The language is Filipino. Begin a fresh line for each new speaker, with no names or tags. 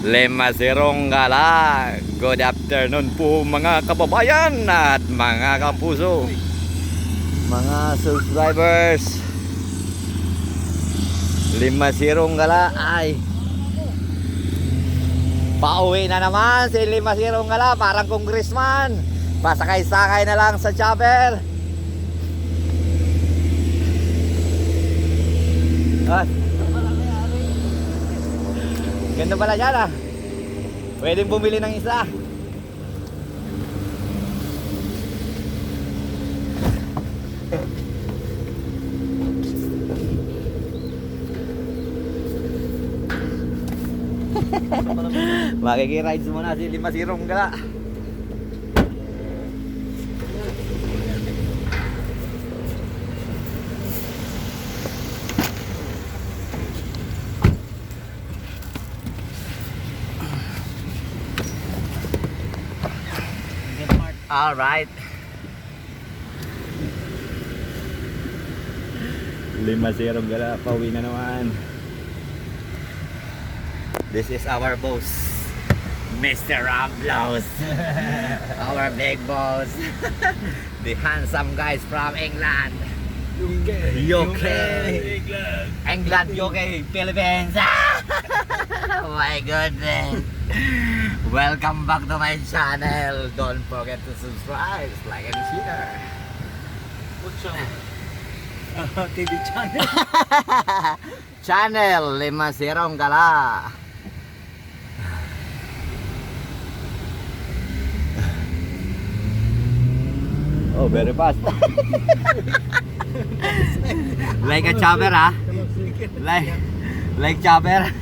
Lima Sirong Gala. Good afternoon po mga kababayan at mga kapuso, mga subscribers. Lima Sirong Gala ay pauwi na naman si Lima Sirong Gala, parang congressman. Pasakay-sakay na lang sa chopper. Ganda pala dyan ah. Pwedeng bumili ng isa. Makikirides muna si Lima Sirong Gala. All right. Lima Sirong Gala, pauwi na naman. This is our boss, Mr. Ramblos. Our big boss. The handsome guys from England. UK. England, UK, Philippines. Oh my goodness. Welcome back to my channel. Don't forget to subscribe, like and share.
What channel? TV channel.
Channel Lima Sirong Gala. Oh, very fast. Like a chopper, ah? Like chopper.